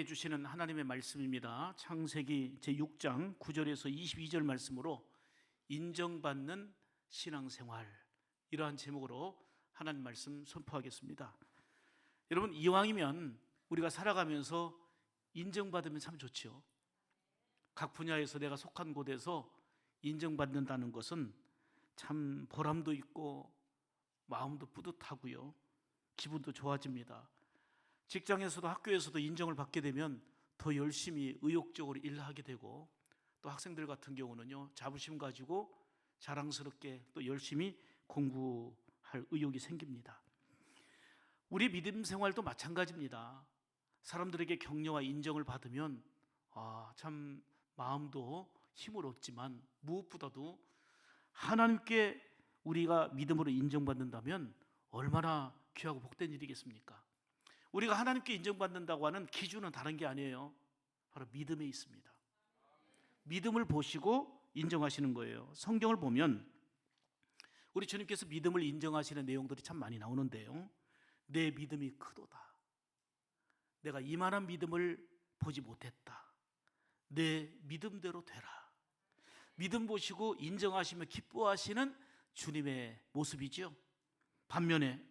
주시는 하나님의 말씀입니다. 창세기 제6장 9절에서 22절 말씀으로 인정받는 신앙생활, 이러한 제목으로 하나님 말씀 선포하겠습니다. 여러분, 이왕이면 우리가 살아가면서 인정받으면 참 좋죠. 각 분야에서 내가 속한 곳에서 인정받는다는 것은 참 보람도 있고 마음도 뿌듯하고요, 기분도 좋아집니다. 직장에서도 학교에서도 인정을 받게 되면 더 열심히 의욕적으로 일하게 되고, 또 학생들 같은 경우는요, 자부심 가지고 자랑스럽게 또 열심히 공부할 의욕이 생깁니다. 우리 믿음 생활도 마찬가지입니다. 사람들에게 격려와 인정을 받으면 참 마음도 힘을 얻지만, 무엇보다도 하나님께 우리가 믿음으로 인정받는다면 얼마나 귀하고 복된 일이겠습니까? 우리가 하나님께 인정받는다고 하는 기준은 다른 게 아니에요. 바로 믿음에 있습니다. 믿음을 보시고 인정하시는 거예요. 성경을 보면 우리 주님께서 믿음을 인정하시는 내용들이 참 많이 나오는데요, 내 믿음이 크도다, 내가 이만한 믿음을 보지 못했다, 내 믿음대로 되라. 믿음 보시고 인정하시며 기뻐하시는 주님의 모습이죠. 반면에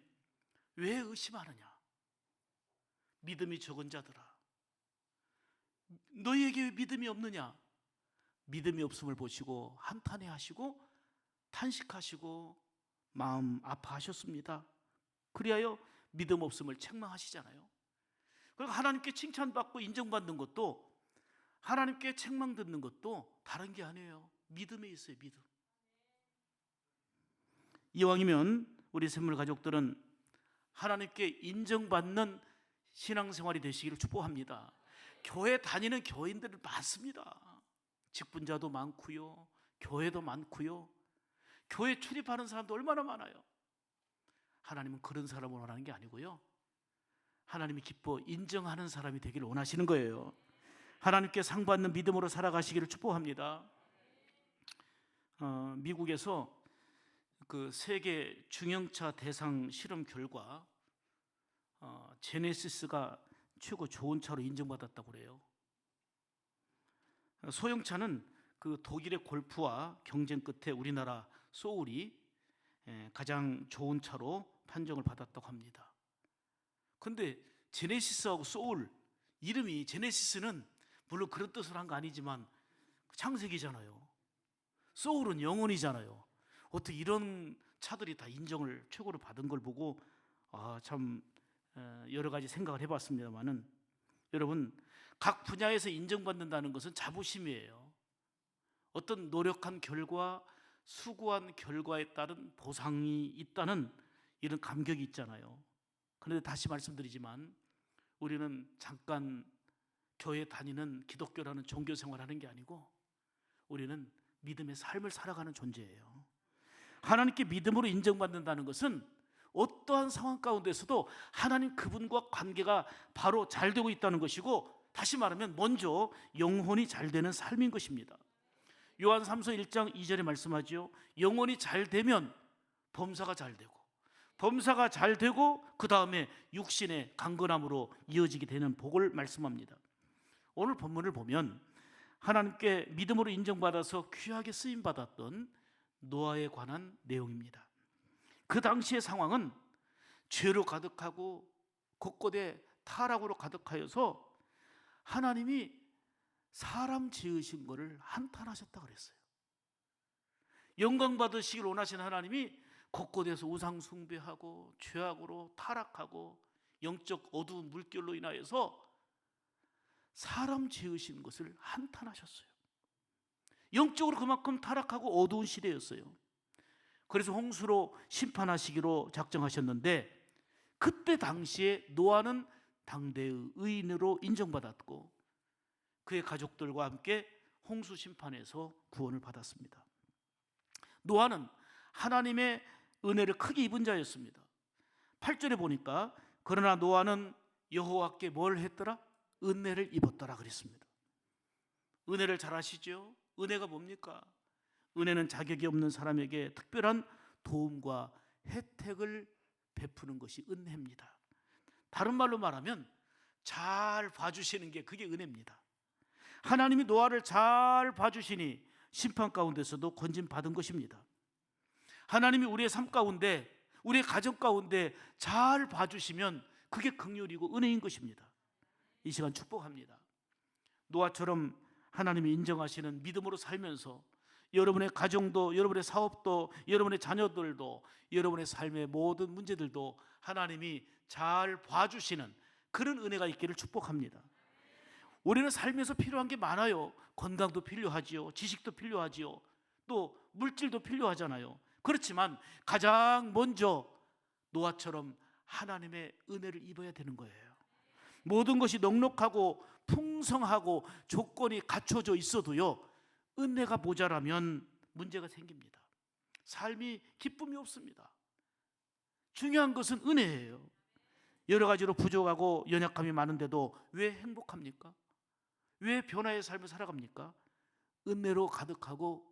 왜 의심하느냐, 믿음이 적은 자들아, 너희에게 왜 믿음이 없느냐, 믿음이 없음을 보시고 한탄해하시고 탄식하시고 마음 아파하셨습니다. 그리하여 믿음 없음을 책망하시잖아요. 그러니까 하나님께 칭찬받고 인정받는 것도, 하나님께 책망 듣는 것도 다른 게 아니에요. 믿음에 있어요. 믿음. 이왕이면 우리 샘물 가족들은 하나님께 인정받는 신앙생활이 되시기를 축복합니다. 교회 다니는 교인들은 많습니다. 직분자도 많고요, 교회도 많고요, 교회 출입하는 사람도 얼마나 많아요. 하나님은 그런 사람을 원하는 게 아니고요, 하나님이 기뻐 인정하는 사람이 되기를 원하시는 거예요. 하나님께 상 받는 믿음으로 살아가시기를 축복합니다. 미국에서 그 세계 중형차 대상 실험 결과 제네시스가 최고 좋은 차로 인정받았다고 그래요. 소형차는 그 독일의 골프와 경쟁 끝에 우리나라 소울이 가장 좋은 차로 판정을 받았다고 합니다. 그런데 제네시스하고 소울, 이름이, 제네시스는 물론 그런 뜻을 한 거 아니지만 창세기잖아요. 소울은 영혼이잖아요. 어떻게 이런 차들이 다 인정을 최고로 받은 걸 보고 참 여러 가지 생각을 해봤습니다만은, 여러분, 각 분야에서 인정받는다는 것은 자부심이에요. 어떤 노력한 결과, 수고한 결과에 따른 보상이 있다는 이런 감격이 있잖아요. 그런데 다시 말씀드리지만 우리는 잠깐 교회 다니는 기독교라는 종교 생활하는 게 아니고 우리는 믿음의 삶을 살아가는 존재예요. 하나님께 믿음으로 인정받는다는 것은 어떠한 상황 가운데서도 하나님 그분과 관계가 바로 잘 되고 있다는 것이고, 다시 말하면 먼저 영혼이 잘 되는 삶인 것입니다. 요한 3서 1장 2절에 말씀하죠. 영혼이 잘 되면 범사가 잘 되고, 범사가 잘 되고 그 다음에 육신의 강건함으로 이어지게 되는 복을 말씀합니다. 오늘 본문을 보면 하나님께 믿음으로 인정받아서 귀하게 쓰임받았던 노아에 관한 내용입니다. 그 당시의 상황은 죄로 가득하고 곳곳에 타락으로 가득하여서 하나님이 사람 지으신 것을 한탄하셨다 그랬어요. 영광 받으시길 원하시는 하나님이 곳곳에서 우상 숭배하고 죄악으로 타락하고 영적 어두운 물결로 인하여서 사람 지으신 것을 한탄하셨어요. 영적으로 그만큼 타락하고 어두운 시대였어요. 그래서 홍수로 심판하시기로 작정하셨는데, 그때 당시에 노아는 당대의 의인으로 인정받았고 그의 가족들과 함께 홍수 심판에서 구원을 받았습니다. 노아는 하나님의 은혜를 크게 입은 자였습니다. 8절에 보니까 그러나 노아는 여호와께 뭘 했더라? 은혜를 입었더라 그랬습니다. 은혜를 잘 아시죠? 은혜가 뭡니까? 은혜는 자격이 없는 사람에게 특별한 도움과 혜택을 베푸는 것이 은혜입니다. 다른 말로 말하면 잘 봐주시는 게 그게 은혜입니다. 하나님이 노아를 잘 봐주시니 심판 가운데서도 건짐받은 것입니다. 하나님이 우리의 삶 가운데, 우리의 가정 가운데 잘 봐주시면 그게 긍휼이고 은혜인 것입니다. 이 시간 축복합니다. 노아처럼 하나님이 인정하시는 믿음으로 살면서 여러분의 가정도, 여러분의 사업도, 여러분의 자녀들도, 여러분의 삶의 모든 문제들도 하나님이 잘 봐주시는 그런 은혜가 있기를 축복합니다. 우리는 삶에서 필요한 게 많아요. 건강도 필요하지요, 지식도 필요하지요, 또 물질도 필요하잖아요. 그렇지만 가장 먼저 노아처럼 하나님의 은혜를 입어야 되는 거예요. 모든 것이 넉넉하고 풍성하고 조건이 갖춰져 있어도요, 은혜가 모자라면 문제가 생깁니다. 삶이 기쁨이 없습니다. 중요한 것은 은혜예요. 여러 가지로 부족하고 연약함이 많은데도 왜 행복합니까? 왜 변화의 삶을 살아갑니까? 은혜로 가득하고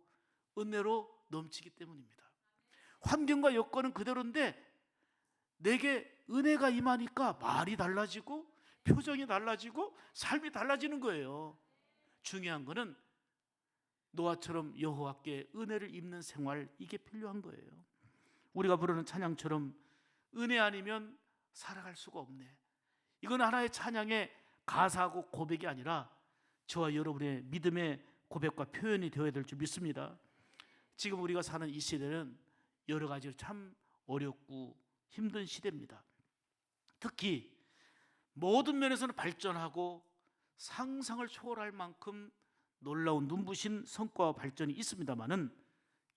은혜로 넘치기 때문입니다. 환경과 여건은 그대로인데 내게 은혜가 임하니까 말이 달라지고 표정이 달라지고 삶이 달라지는 거예요. 중요한 거는 노아처럼 여호와께 은혜를 입는 생활, 이게 필요한 거예요. 우리가 부르는 찬양처럼 은혜 아니면 살아갈 수가 없네. 이건 하나의 찬양의 가사하고 고백이 아니라 저와 여러분의 믿음의 고백과 표현이 되어야 될 줄 믿습니다. 지금 우리가 사는 이 시대는 여러 가지로 참 어렵고 힘든 시대입니다. 특히 모든 면에서는 발전하고 상상을 초월할 만큼 놀라운 눈부신 성과와 발전이 있습니다마는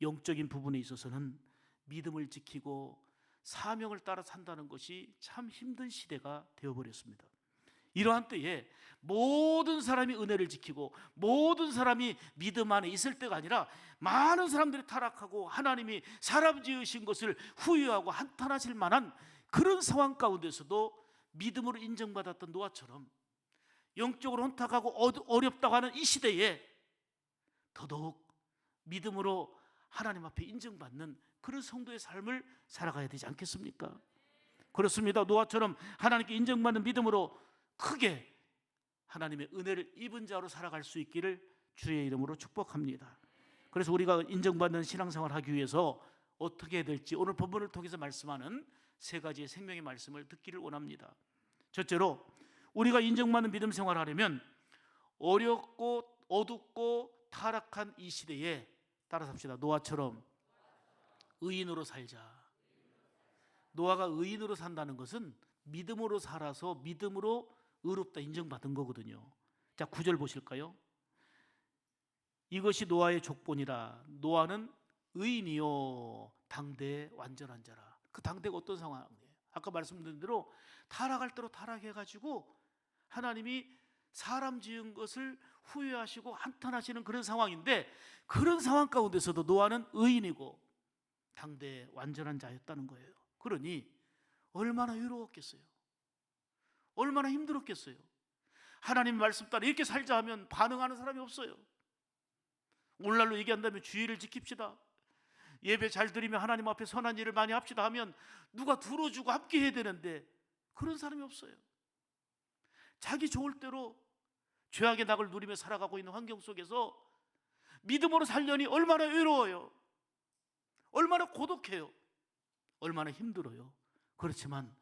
영적인 부분에 있어서는 믿음을 지키고 사명을 따라 산다는 것이 참 힘든 시대가 되어버렸습니다. 이러한 때에 모든 사람이 은혜를 지키고 모든 사람이 믿음 안에 있을 때가 아니라 많은 사람들이 타락하고 하나님이 사람 지으신 것을 후회하고 한탄하실 만한 그런 상황 가운데서도 믿음으로 인정받았던 노아처럼 영적으로 혼탁하고 어렵다고 하는 이 시대에 더더욱 믿음으로 하나님 앞에 인정받는 그런 성도의 삶을 살아가야 되지 않겠습니까? 그렇습니다. 노아처럼 하나님께 인정받는 믿음으로 크게 하나님의 은혜를 입은 자로 살아갈 수 있기를 주의 이름으로 축복합니다. 그래서 우리가 인정받는 신앙생활을 하기 위해서 어떻게 해야 될지 오늘 본문을 통해서 말씀하는 세 가지의 생명의 말씀을 듣기를 원합니다. 첫째로, 우리가 인정받는 믿음 생활을 하려면 어렵고 어둡고 타락한 이 시대에 따라서 합시다. 노아처럼 의인으로 살자. 노아가 의인으로 산다는 것은 믿음으로 살아서 믿음으로 의롭다 인정받은 거거든요. 자, 9절 보실까요? 이것이 노아의 족본이라. 노아는 의인이요 당대의 완전한 자라. 그 당대가 어떤 상황이에요? 아까 말씀드린 대로 타락할 대로 타락해가지고 하나님이 사람 지은 것을 후회하시고 한탄하시는 그런 상황인데, 그런 상황 가운데서도 노아는 의인이고 당대의 완전한 자였다는 거예요. 그러니 얼마나 외로웠겠어요? 얼마나 힘들었겠어요? 하나님 말씀 따라 이렇게 살자 하면 반응하는 사람이 없어요. 오늘날로 얘기한다면 주의를 지킵시다, 예배 잘 드리면 하나님 앞에 선한 일을 많이 합시다 하면 누가 들어주고 함께 해야 되는데 그런 사람이 없어요. 자기 좋을 대로 죄악의 낙을 누리며 살아가고 있는 환경 속에서 믿음으로 살려니 얼마나 외로워요. 얼마나 고독해요. 얼마나 힘들어요. 그렇지만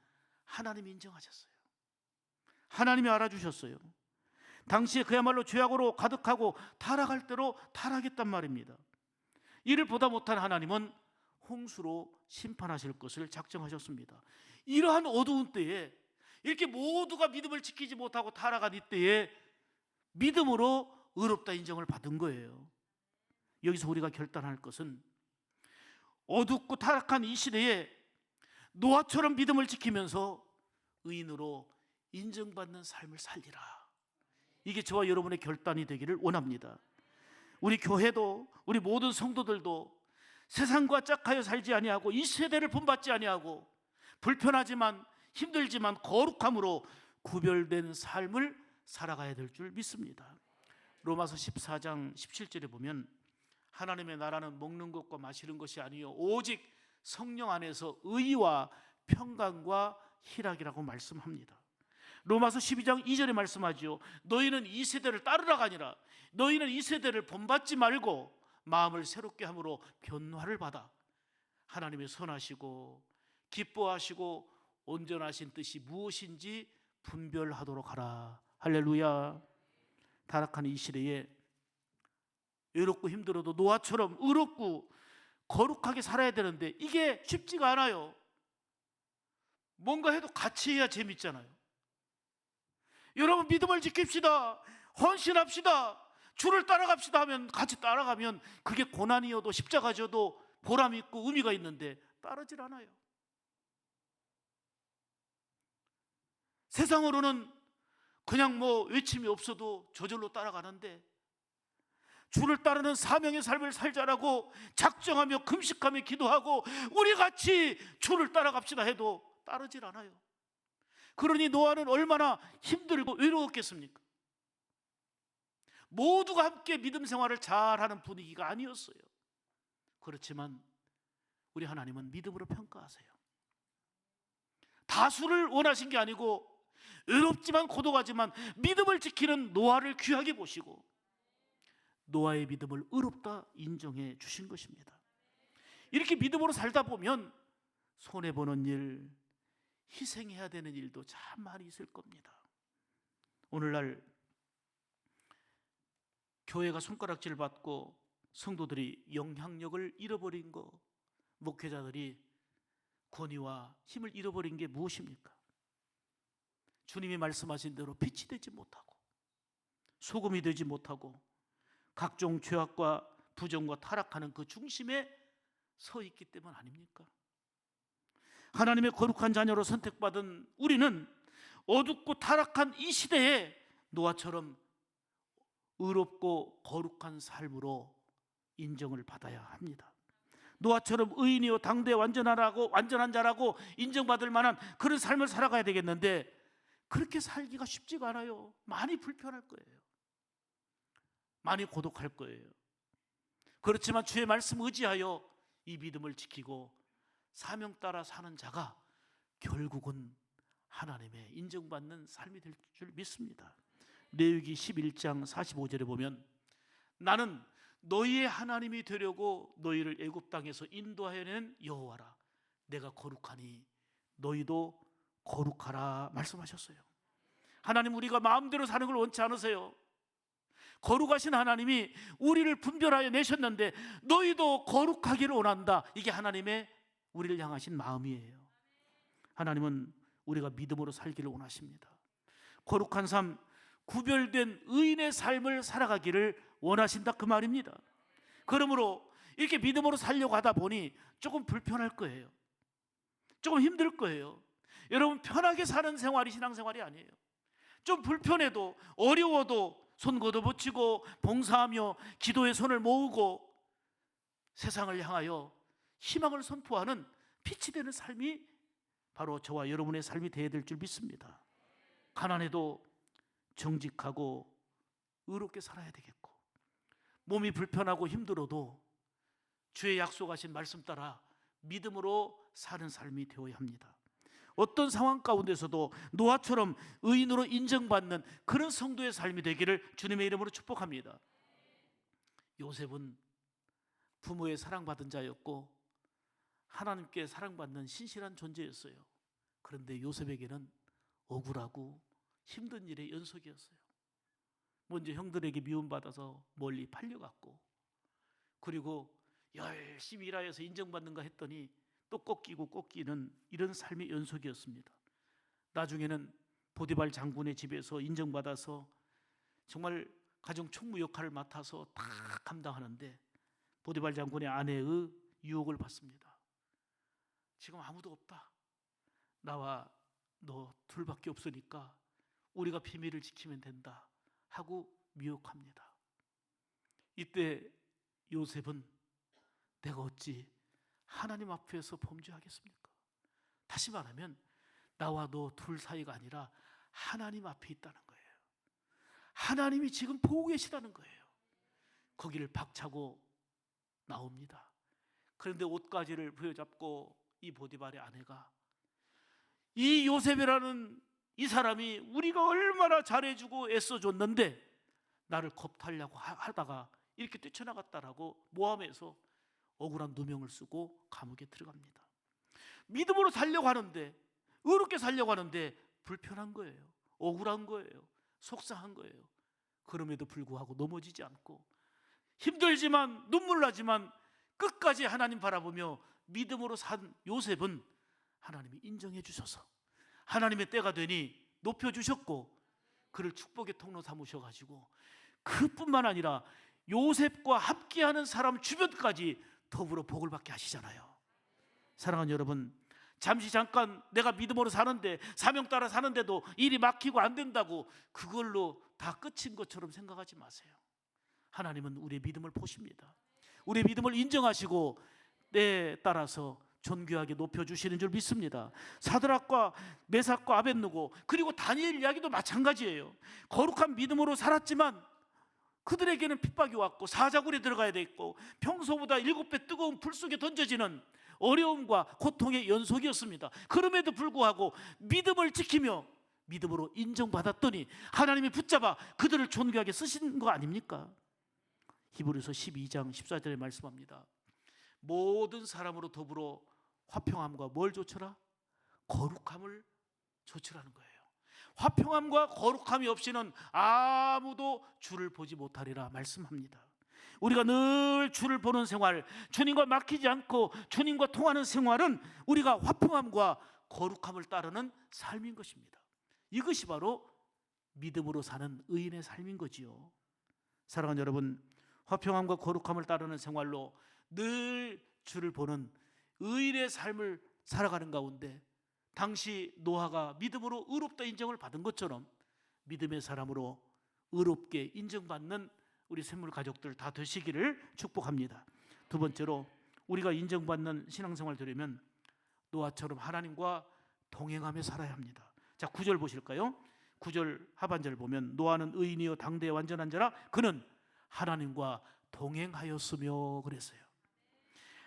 하나님이 인정하셨어요. 하나님이 알아주셨어요. 당시에 그야말로 죄악으로 가득하고 타락할 대로 타락했단 말입니다. 이를 보다 못한 하나님은 홍수로 심판하실 것을 작정하셨습니다. 이러한 어두운 때에, 이렇게 모두가 믿음을 지키지 못하고 타락한 이때에 믿음으로 의롭다 인정을 받은 거예요. 여기서 우리가 결단할 것은 어둡고 타락한 이 시대에 노아처럼 믿음을 지키면서 의인으로 인정받는 삶을 살리라. 이게 저와 여러분의 결단이 되기를 원합니다. 우리 교회도, 우리 모든 성도들도 세상과 짝하여 살지 아니하고 이 세대를 본받지 아니하고 불편하지만 힘들지만 거룩함으로 구별된 삶을 살아가야 될 줄 믿습니다. 로마서 14장 17절에 보면 하나님의 나라는 먹는 것과 마시는 것이 아니요 오직 성령 안에서 의와 평강과 희락이라고 말씀합니다. 로마서 12장 2절에 말씀하지요. 너희는 이 세대를 따르라가 아니라 너희는 이 세대를 본받지 말고 마음을 새롭게 함으로 변화를 받아 하나님의 선하시고 기뻐하시고 온전하신 뜻이 무엇인지 분별하도록 하라. 할렐루야. 타락한 이 시대에 외롭고 힘들어도 노아처럼 의롭고 거룩하게 살아야 되는데 이게 쉽지가 않아요. 뭔가 해도 같이 해야 재밌잖아요. 여러분, 믿음을 지킵시다. 헌신합시다. 주를 따라갑시다 하면, 같이 따라가면 그게 고난이어도 십자가져도 보람 있고 의미가 있는데 따르질 않아요. 세상으로는 그냥 외침이 없어도 저절로 따라가는데 주를 따르는 사명의 삶을 살자라고 작정하며 금식하며 기도하고 우리 같이 주를 따라갑시다 해도 따르질 않아요. 그러니 노아는 얼마나 힘들고 외로웠겠습니까? 모두가 함께 믿음 생활을 잘하는 분위기가 아니었어요. 그렇지만 우리 하나님은 믿음으로 평가하세요. 다수를 원하신 게 아니고 외롭지만 고독하지만 믿음을 지키는 노아를 귀하게 보시고 노아의 믿음을 의롭다 인정해 주신 것입니다. 이렇게 믿음으로 살다 보면 손해보는 일, 희생해야 되는 일도 참 많이 있을 겁니다. 오늘날 교회가 손가락질 받고 성도들이 영향력을 잃어버린 거, 목회자들이 권위와 힘을 잃어버린 게 무엇입니까? 주님이 말씀하신 대로 빛이 되지 못하고 소금이 되지 못하고 각종 죄악과 부정과 타락하는 그 중심에 서 있기 때문 아닙니까? 하나님의 거룩한 자녀로 선택받은 우리는 어둡고 타락한 이 시대에 노아처럼 의롭고 거룩한 삶으로 인정을 받아야 합니다. 노아처럼 의인이요 당대 완전한 자라고 인정받을 만한 그런 삶을 살아가야 되겠는데 그렇게 살기가 쉽지가 않아요. 많이 불편할 거예요. 많이 고독할 거예요. 그렇지만 주의 말씀 의지하여 이 믿음을 지키고 사명 따라 사는 자가 결국은 하나님의 인정받는 삶이 될 줄 믿습니다. 레위기 11장 45절에 보면 나는 너희의 하나님이 되려고 너희를 애굽 땅에서 인도하여 낸 여호와라. 내가 거룩하니 너희도 거룩하라 말씀하셨어요. 하나님, 우리가 마음대로 사는 걸 원치 않으세요. 거룩하신 하나님이 우리를 분별하여 내셨는데 너희도 거룩하기를 원한다. 이게 하나님의 우리를 향하신 마음이에요. 하나님은 우리가 믿음으로 살기를 원하십니다. 거룩한 삶, 구별된 의인의 삶을 살아가기를 원하신다 그 말입니다. 그러므로 이렇게 믿음으로 살려고 하다 보니 조금 불편할 거예요. 조금 힘들 거예요. 여러분, 편하게 사는 생활이 신앙생활이 아니에요. 좀 불편해도 어려워도 손 걷어붙이고 봉사하며 기도의 손을 모으고 세상을 향하여 희망을 선포하는 빛이 되는 삶이 바로 저와 여러분의 삶이 되어야 될 줄 믿습니다. 가난해도 정직하고 의롭게 살아야 되겠고 몸이 불편하고 힘들어도 주의 약속하신 말씀 따라 믿음으로 사는 삶이 되어야 합니다. 어떤 상황 가운데서도 노아처럼 의인으로 인정받는 그런 성도의 삶이 되기를 주님의 이름으로 축복합니다. 요셉은 부모의 사랑받은 자였고 하나님께 사랑받는 신실한 존재였어요. 그런데 요셉에게는 억울하고 힘든 일의 연속이었어요. 먼저 형들에게 미움받아서 멀리 팔려갔고, 그리고 열심히 일하여서 인정받는가 했더니 또 꺾이고 꺾이는 이런 삶의 연속이었습니다. 나중에는 보디발 장군의 집에서 인정받아서 정말 가정 총무 역할을 맡아서 다 감당하는데 보디발 장군의 아내의 유혹을 받습니다. 지금 아무도 없다. 나와 너 둘밖에 없으니까 우리가 비밀을 지키면 된다 하고 미혹합니다. 이때 요셉은 내가 어찌 하나님 앞에서 범죄하겠습니까? 다시 말하면 나와 너 둘 사이가 아니라 하나님 앞에 있다는 거예요. 하나님이 지금 보고 계시다는 거예요. 거기를 박차고 나옵니다. 그런데 옷가지를 부여잡고 이 보디발의 아내가 이 요셉이라는 이 사람이 우리가 얼마나 잘해주고 애써줬는데 나를 겁탈려고 하다가 이렇게 뛰쳐나갔다라고 모함해서 억울한 누명을 쓰고 감옥에 들어갑니다. 믿음으로 살려고 하는데, 의롭게 살려고 하는데 불편한 거예요. 억울한 거예요. 속상한 거예요. 그럼에도 불구하고 넘어지지 않고 힘들지만 눈물 나지만 끝까지 하나님 바라보며 믿음으로 산 요셉은 하나님이 인정해 주셔서 하나님의 때가 되니 높여주셨고 그를 축복의 통로 삼으셔가지고 그뿐만 아니라 요셉과 함께하는 사람 주변까지 더불어 복을 받게 하시잖아요. 사랑하는 여러분, 잠시 잠깐 내가 믿음으로 사는데, 사명 따라 사는데도 일이 막히고 안 된다고 그걸로 다 끝인 것처럼 생각하지 마세요. 하나님은 우리의 믿음을 보십니다. 우리의 믿음을 인정하시고 때에 따라서 존귀하게 높여주시는 줄 믿습니다. 사드락과 메삭과 아벳느고 그리고 다니엘 이야기도 마찬가지예요. 거룩한 믿음으로 살았지만 그들에게는 핍박이 왔고 사자굴에 들어가야 됐고 평소보다 7배 뜨거운 불 속에 던져지는 어려움과 고통의 연속이었습니다. 그럼에도 불구하고 믿음을 지키며 믿음으로 인정받았더니 하나님이 붙잡아 그들을 존귀하게 쓰신 거 아닙니까? 히브리서 12장 14절에 말씀합니다. 모든 사람으로 더불어 화평함과 뭘 조처라? 거룩함을 조처라는 거예요. 화평함과 거룩함이 없이는 아무도 주를 보지 못하리라 말씀합니다. 우리가 늘 주를 보는 생활, 주님과 막히지 않고 주님과 통하는 생활은 우리가 화평함과 거룩함을 따르는 삶인 것입니다. 이것이 바로 믿음으로 사는 의인의 삶인 거지요. 사랑하는 여러분, 화평함과 거룩함을 따르는 생활로 늘 주를 보는 의인의 삶을 살아가는 가운데 당시 노아가 믿음으로 의롭다 인정을 받은 것처럼 믿음의 사람으로 의롭게 인정받는 우리 샘물 가족들 다 되시기를 축복합니다. 두 번째로 우리가 인정받는 신앙생활 되려면 노아처럼 하나님과 동행하며 살아야 합니다. 자, 9절 보실까요? 9절 하반절 보면 노아는 의인이요 당대의 완전한 자라 그는 하나님과 동행하였으며 그랬어요.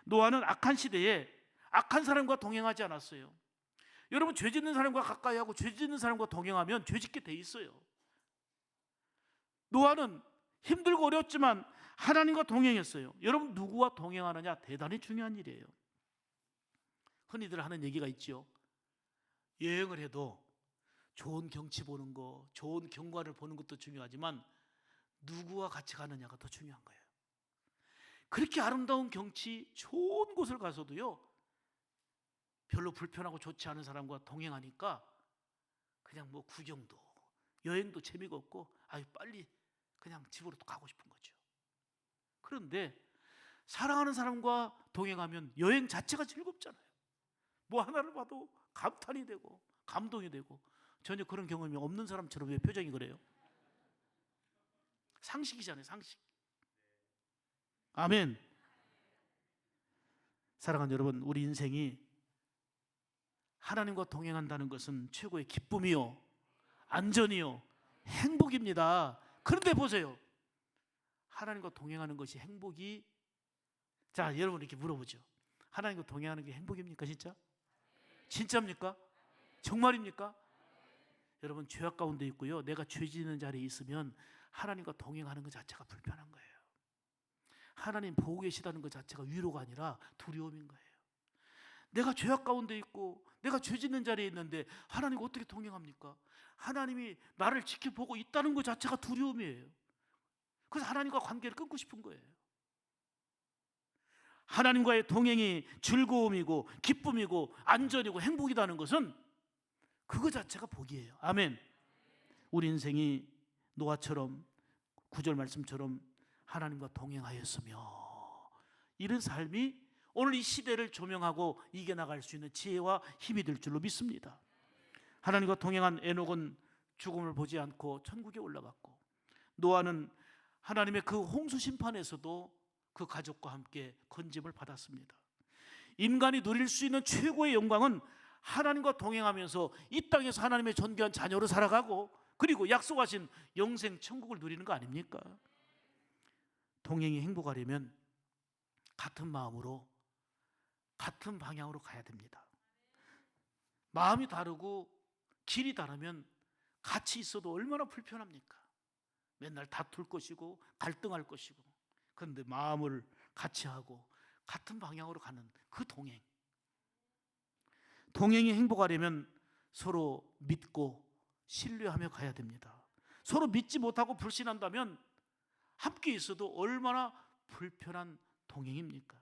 노아는 악한 시대에 악한 사람과 동행하지 않았어요. 여러분, 죄 짓는 사람과 가까이 하고 죄 짓는 사람과 동행하면 죄 짓게 돼 있어요. 노아는 힘들고 어렵지만 하나님과 동행했어요. 여러분, 누구와 동행하느냐 대단히 중요한 일이에요. 흔히들 하는 얘기가 있죠. 여행을 해도 좋은 경치 보는 거, 좋은 경관을 보는 것도 중요하지만 누구와 같이 가느냐가 더 중요한 거예요. 그렇게 아름다운 경치, 좋은 곳을 가서도요 별로 불편하고 좋지 않은 사람과 동행하니까 그냥 뭐 구경도 여행도 재미가 없고 빨리 그냥 집으로 가고 싶은 거죠. 그런데 사랑하는 사람과 동행하면 여행 자체가 즐겁잖아요. 뭐 하나를 봐도 감탄이 되고 감동이 되고. 전혀 그런 경험이 없는 사람처럼 왜 표정이 그래요? 상식이잖아요, 상식. 아멘. 사랑하는 여러분, 우리 인생이 하나님과 동행한다는 것은 최고의 기쁨이요 안전이요 행복입니다. 그런데 보세요, 하나님과 동행하는 것이 행복이, 자 여러분 이렇게 물어보죠. 하나님과 동행하는 게 행복입니까? 진짜? 진짜입니까? 정말입니까? 여러분, 죄악 가운데 있고요 내가 죄 짓는 자리에 있으면 하나님과 동행하는 것 자체가 불편한 거예요. 하나님 보고 계시다는 것 자체가 위로가 아니라 두려움인 거예요. 내가 죄악 가운데 있고 내가 죄 짓는 자리에 있는데 하나님과 어떻게 동행합니까? 하나님이 나를 지켜보고 있다는 것 자체가 두려움이에요. 그래서 하나님과 관계를 끊고 싶은 거예요. 하나님과의 동행이 즐거움이고 기쁨이고 안전이고 행복이라는 것은 그거 자체가 복이에요. 아멘. 우리 인생이 노아처럼 9절 말씀처럼 하나님과 동행하였으며, 이런 삶이 오늘 이 시대를 조명하고 이겨나갈 수 있는 지혜와 힘이 될 줄로 믿습니다. 하나님과 동행한 에녹은 죽음을 보지 않고 천국에 올라갔고, 노아는 하나님의 그 홍수 심판에서도 그 가족과 함께 건짐을 받았습니다. 인간이 누릴 수 있는 최고의 영광은 하나님과 동행하면서 이 땅에서 하나님의 존귀한 자녀로 살아가고 그리고 약속하신 영생 천국을 누리는 거 아닙니까? 동행이 행복하려면 같은 마음으로 같은 방향으로 가야 됩니다. 마음이 다르고 길이 다르면 같이 있어도 얼마나 불편합니까? 맨날 다툴 것이고 갈등할 것이고. 그런데 마음을 같이 하고 같은 방향으로 가는 그 동행. 동행이 행복하려면 서로 믿고 신뢰하며 가야 됩니다. 서로 믿지 못하고 불신한다면 함께 있어도 얼마나 불편한 동행입니까?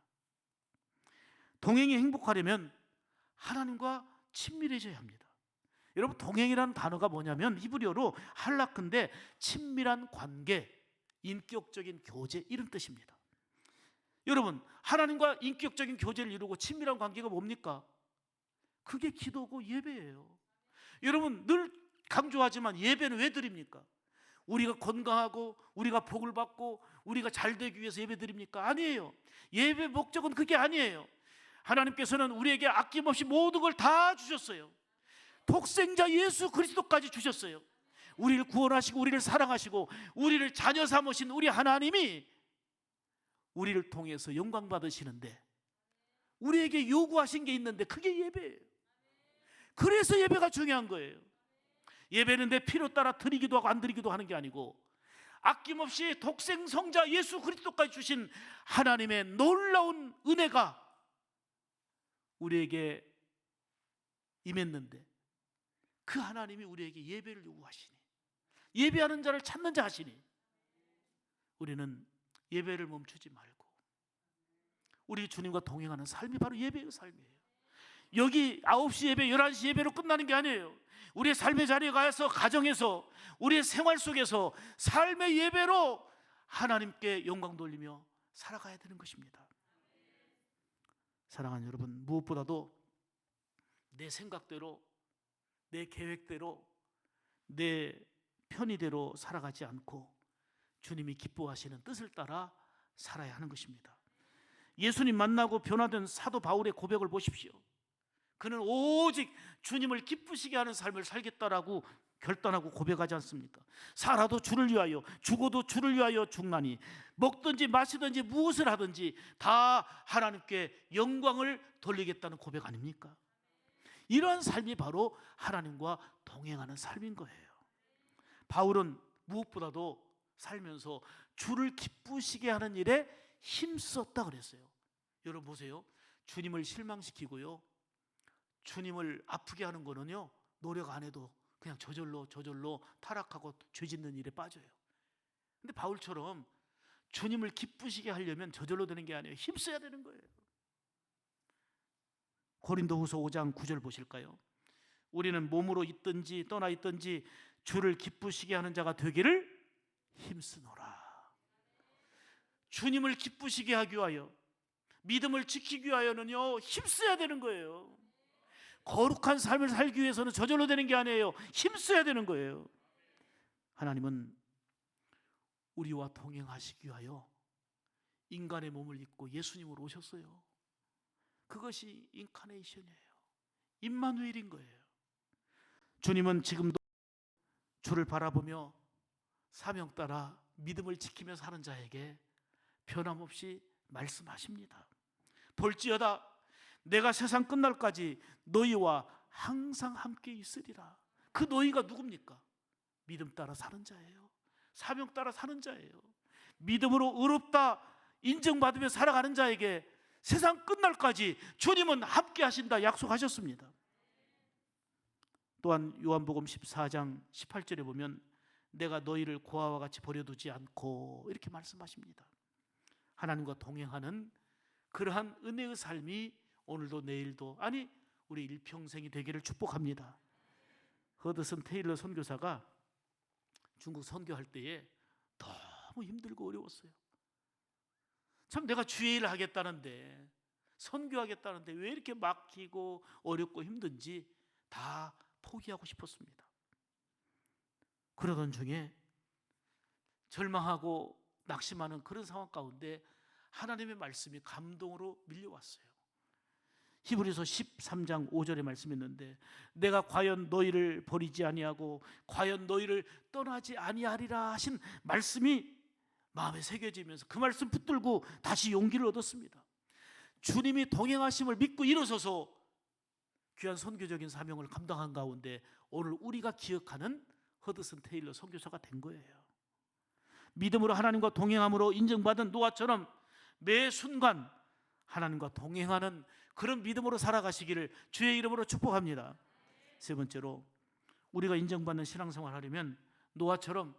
동행이 행복하려면 하나님과 친밀해져야 합니다. 여러분, 동행이라는 단어가 뭐냐면 히브리어로 할라크인데 친밀한 관계, 인격적인 교제, 이런 뜻입니다. 여러분, 하나님과 인격적인 교제를 이루고 친밀한 관계가 뭡니까? 그게 기도고 예배예요. 여러분, 늘 강조하지만 예배는 왜 드립니까? 우리가 건강하고 우리가 복을 받고 우리가 잘 되기 위해서 예배 드립니까? 아니에요. 예배 목적은 그게 아니에요. 하나님께서는 우리에게 아낌없이 모든 걸 다 주셨어요. 독생자 예수 그리스도까지 주셨어요. 우리를 구원하시고 우리를 사랑하시고 우리를 자녀 삼으신 우리 하나님이 우리를 통해서 영광 받으시는데 우리에게 요구하신 게 있는데 그게 예배예요. 그래서 예배가 중요한 거예요. 예배는 내 필요 따라 드리기도 하고 안 드리기도 하는 게 아니고 아낌없이 독생 성자 예수 그리스도까지 주신 하나님의 놀라운 은혜가 우리에게 임했는데 그 하나님이 우리에게 예배를 요구하시니, 예배하는 자를 찾는 자 하시니 우리는 예배를 멈추지 말고 우리 주님과 동행하는 삶이 바로 예배의 삶이에요. 여기 9시 예배, 11시 예배로 끝나는 게 아니에요. 우리의 삶의 자리에 가서 가정에서 우리의 생활 속에서 삶의 예배로 하나님께 영광 돌리며 살아가야 되는 것입니다. 사랑하는 여러분, 무엇보다도 내 생각대로, 내 계획대로, 내 편의대로 살아가지 않고 주님이 기뻐하시는 뜻을 따라 살아야 하는 것입니다. 예수님 만나고 변화된 사도 바울의 고백을 보십시오. 그는 오직 주님을 기쁘시게 하는 삶을 살겠다라고 결단하고 고백하지 않습니까? 살아도 주를 위하여, 죽어도 주를 위하여 죽나니 먹든지 마시든지 무엇을 하든지 다 하나님께 영광을 돌리겠다는 고백 아닙니까? 이러한 삶이 바로 하나님과 동행하는 삶인 거예요. 바울은 무엇보다도 살면서 주를 기쁘시게 하는 일에 힘썼다 그랬어요. 여러분 보세요. 주님을 실망시키고요, 주님을 아프게 하는 거는요, 노력 안 해도 그냥 저절로 타락하고 죄 짓는 일에 빠져요. 근데 바울처럼 주님을 기쁘시게 하려면 저절로 되는 게 아니에요. 힘써야 되는 거예요. 고린도후서 5장 9절 보실까요? 우리는 몸으로 있든지 떠나 있든지 주를 기쁘시게 하는 자가 되기를 힘쓰노라. 주님을 기쁘시게 하기 위하여, 믿음을 지키기 위하여는요, 힘써야 되는 거예요. 거룩한 삶을 살기 위해서는 저절로 되는 게 아니에요. 힘써야 되는 거예요. 하나님은 우리와 동행하시기 위하여 인간의 몸을 입고 예수님으로 오셨어요. 그것이 인카네이션이에요. 임마누엘인 거예요. 주님은 지금도 주를 바라보며 사명 따라 믿음을 지키며 사는 자에게 변함없이 말씀하십니다. 볼지어다 내가 세상 끝날까지 너희와 항상 함께 있으리라. 그 너희가 누굽니까? 믿음 따라 사는 자예요. 사명 따라 사는 자예요. 믿음으로 의롭다 인정받으며 살아가는 자에게 세상 끝날까지 주님은 함께 하신다 약속하셨습니다. 또한 요한복음 14장 18절에 보면 내가 너희를 고아와 같이 버려두지 않고 이렇게 말씀하십니다. 하나님과 동행하는 그러한 은혜의 삶이 오늘도 내일도, 아니 우리 일평생이 되기를 축복합니다. 허드슨 테일러 선교사가 중국 선교할 때에 너무 힘들고 어려웠어요. 참 내가 주의 일을 하겠다는데, 선교하겠다는데 왜 이렇게 막히고 어렵고 힘든지 다 포기하고 싶었습니다. 그러던 중에 절망하고 낙심하는 그런 상황 가운데 하나님의 말씀이 감동으로 밀려왔어요. 히브리서 13장 5절에 말씀했는데 내가 과연 너희를 버리지 아니하고 과연 너희를 떠나지 아니하리라 하신 말씀이 마음에 새겨지면서 그 말씀 붙들고 다시 용기를 얻었습니다. 주님이 동행하심을 믿고 일어서서 귀한 선교적인 사명을 감당한 가운데 오늘 우리가 기억하는 허드슨 테일러 선교사가 된 거예요. 믿음으로 하나님과 동행함으로 인정받은 노아처럼 매 순간 하나님과 동행하는 그런 믿음으로 살아가시기를 주의 이름으로 축복합니다. 세 번째로, 우리가 인정받는 신앙생활을 하려면 노아처럼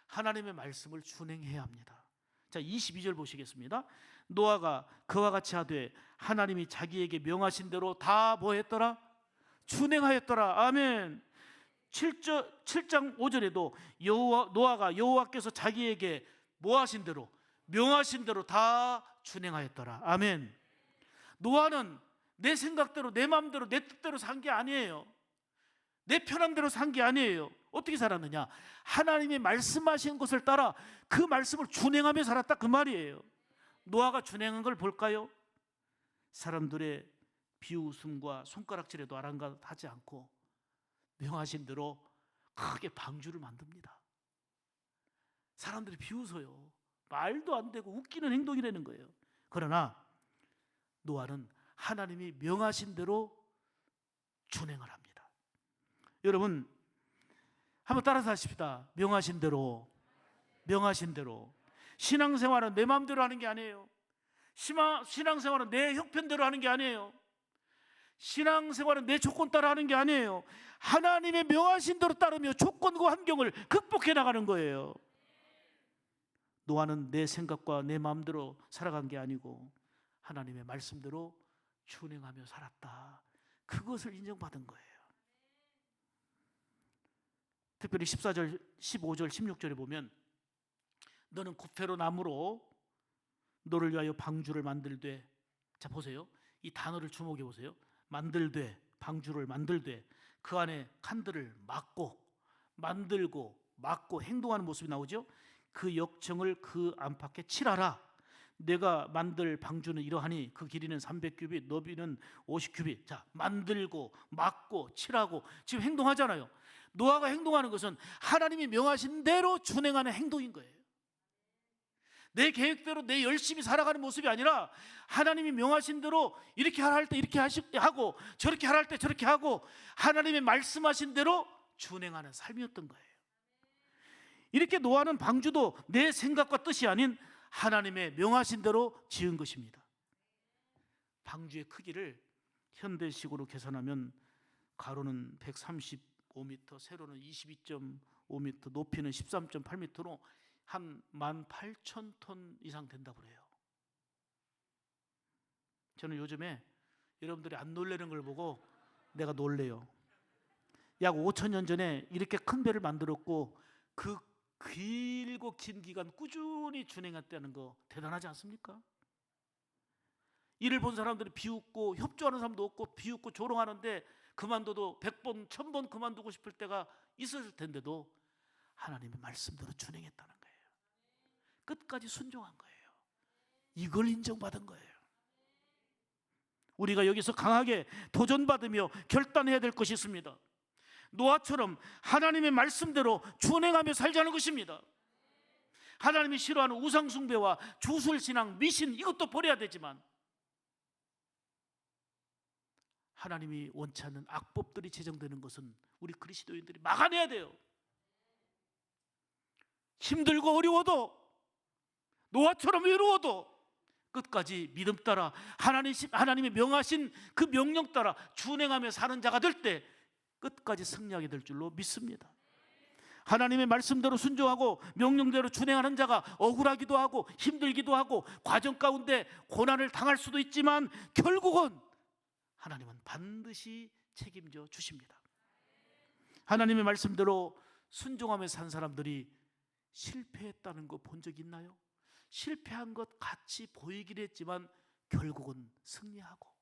하나님의 말씀을 준행해야 합니다. 자, 22절 보시겠습니다. 노아가 그와 같이 하되 하나님이 자기에게 명하신 대로 다 뭐 했더라? 준행하였더라. 아멘. 7장 5절에도 노아가 여호와께서 자기에게 뭐 하신 대로, 명하신 대로 다 준행하였더라. 아멘. 노아는 내 생각대로, 내 마음대로, 내 뜻대로 산 게 아니에요. 내 편한 대로 산 게 아니에요. 어떻게 살았느냐? 하나님이 말씀하신 것을 따라 그 말씀을 준행하며 살았다, 그 말이에요. 노아가 준행한 걸 볼까요? 사람들의 비웃음과 손가락질에도 아랑곳하지 않고 명하신 대로 크게 방주를 만듭니다. 사람들이 비웃어요. 말도 안 되고 웃기는 행동이라는 거예요. 그러나 노아는 하나님이 명하신 대로 준행을 합니다. 여러분, 한번 따라서 하십시다. 명하신 대로, 명하신 대로. 신앙생활은 내 마음대로 하는 게 아니에요. 신앙생활은 내 형편대로 하는 게 아니에요. 신앙생활은 내 조건 따라 하는 게 아니에요. 하나님의 명하신 대로 따르며 조건과 환경을 극복해 나가는 거예요. 노아는 내 생각과 내 마음대로 살아간 게 아니고 하나님의 말씀대로 준행하며 살았다. 그것을 인정받은 거예요. 특별히 14절, 15절, 16절에 보면 너는 구페로 나무로 너를 위하여 방주를 만들되, 자 보세요. 이 단어를 주목해 보세요. 만들되, 방주를 만들되 그 안에 칸들을 막고 만들고 막고 행동하는 모습이 나오죠. 그 역청을 그 안팎에 칠하라. 내가 만들 방주는 이러하니 그 길이는 300규빗, 너비는 50규빗. 자, 만들고 막고 칠하고 지금 행동하잖아요. 노아가 행동하는 것은 하나님이 명하신 대로 준행하는 행동인 거예요. 내 계획대로 내 열심히 살아가는 모습이 아니라 하나님이 명하신 대로 이렇게 하라 할 때 이렇게 하고 저렇게 하라 할 때 저렇게 하고 하나님이 말씀하신 대로 준행하는 삶이었던 거예요. 이렇게 노아는 방주도 내 생각과 뜻이 아닌 하나님의 명하신 대로 지은 것입니다. 방주의 크기를 현대식으로 계산하면 가로는 135m, 세로는 22.5m, 높이는 13.8m로 한 18,000톤 이상 된다고 그래요. 저는 요즘에 여러분들이 안 놀라는 걸 보고 내가 놀래요. 약 5,000년 전에 이렇게 큰 배를 만들었고 그 길고 긴 기간 꾸준히 준행했다는 거 대단하지 않습니까? 이를 본 사람들이 비웃고 협조하는 사람도 없고 비웃고 조롱하는데 그만둬도 100번, 1000번 그만두고 싶을 때가 있었을 텐데도 하나님의 말씀대로 준행했다는 거예요. 끝까지 순종한 거예요. 이걸 인정받은 거예요. 우리가 여기서 강하게 도전받으며 결단해야 될 것이 있습니다. 노아처럼 하나님의 말씀대로 준행하며 살자는 것입니다. 하나님이 싫어하는 우상숭배와 주술신앙, 미신 이것도 버려야 되지만 하나님이 원치 않는 악법들이 제정되는 것은 우리 그리스도인들이 막아내야 돼요. 힘들고 어려워도 노아처럼 외로워도 끝까지 믿음 따라 하나님이 명하신 그 명령 따라 준행하며 사는 자가 될 때 끝까지 승리하게 될 줄로 믿습니다. 하나님의 말씀대로 순종하고 명령대로 준행하는 자가 억울하기도 하고 힘들기도 하고 과정 가운데 고난을 당할 수도 있지만 결국은 하나님은 반드시 책임져 주십니다. 하나님의 말씀대로 순종하며 산 사람들이 실패했다는 거 본 적 있나요? 실패한 것 같이 보이긴 했지만 결국은 승리하고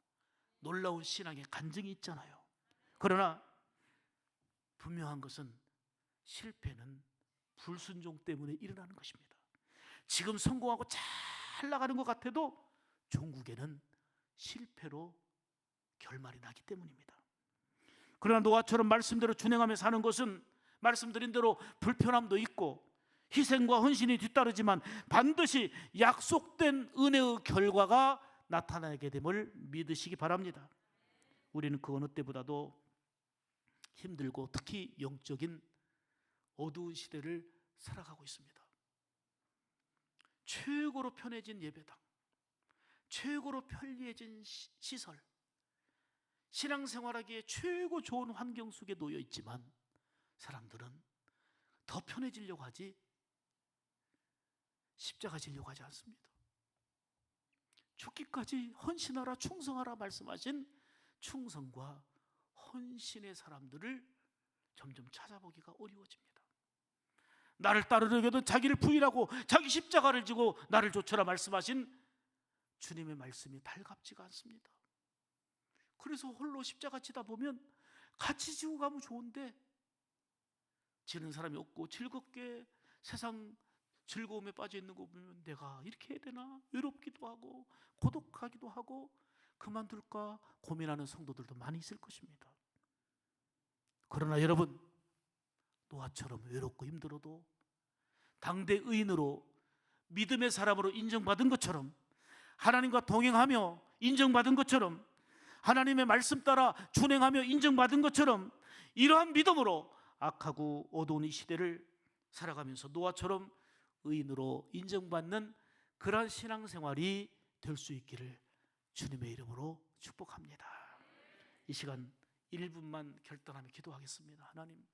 놀라운 신앙의 간증이 있잖아요. 그러나 분명한 것은 실패는 불순종 때문에 일어나는 것입니다. 지금 성공하고 잘 나가는 것 같아도 종국에는 실패로 결말이 나기 때문입니다. 그러나 노아처럼 말씀대로 준행하며 사는 것은 말씀드린 대로 불편함도 있고 희생과 헌신이 뒤따르지만 반드시 약속된 은혜의 결과가 나타나게 됨을 믿으시기 바랍니다. 우리는 그 어느 때보다도 힘들고 특히 영적인 어두운 시대를 살아가고 있습니다. 최고로 편해진 예배당, 최고로 편리해진 시설, 신앙생활하기에 최고 좋은 환경 속에 놓여 있지만 사람들은 더 편해지려고 하지 십자가 지려고 하지 않습니다. 죽기까지 헌신하라 충성하라 말씀하신 충성과 헌신의 사람들을 점점 찾아보기가 어려워집니다. 나를 따르려거든 자기를 부인하고 자기 십자가를 지고 나를 좇으라 말씀하신 주님의 말씀이 달갑지가 않습니다. 그래서 홀로 십자가 지다 보면 같이 지고 가면 좋은데 지는 사람이 없고 즐겁게 세상 즐거움에 빠져 있는 거 보면 내가 이렇게 해야 되나 외롭기도 하고 고독하기도 하고 그만둘까 고민하는 성도들도 많이 있을 것입니다. 그러나 여러분, 노아처럼 외롭고 힘들어도 당대 의인으로 믿음의 사람으로 인정받은 것처럼, 하나님과 동행하며 인정받은 것처럼, 하나님의 말씀 따라 준행하며 인정받은 것처럼, 이러한 믿음으로 악하고 어두운 이 시대를 살아가면서 노아처럼 의인으로 인정받는 그러한 신앙생활이 될 수 있기를 주님의 이름으로 축복합니다. 이 시간 1분만 결단하며 기도하겠습니다. 하나님,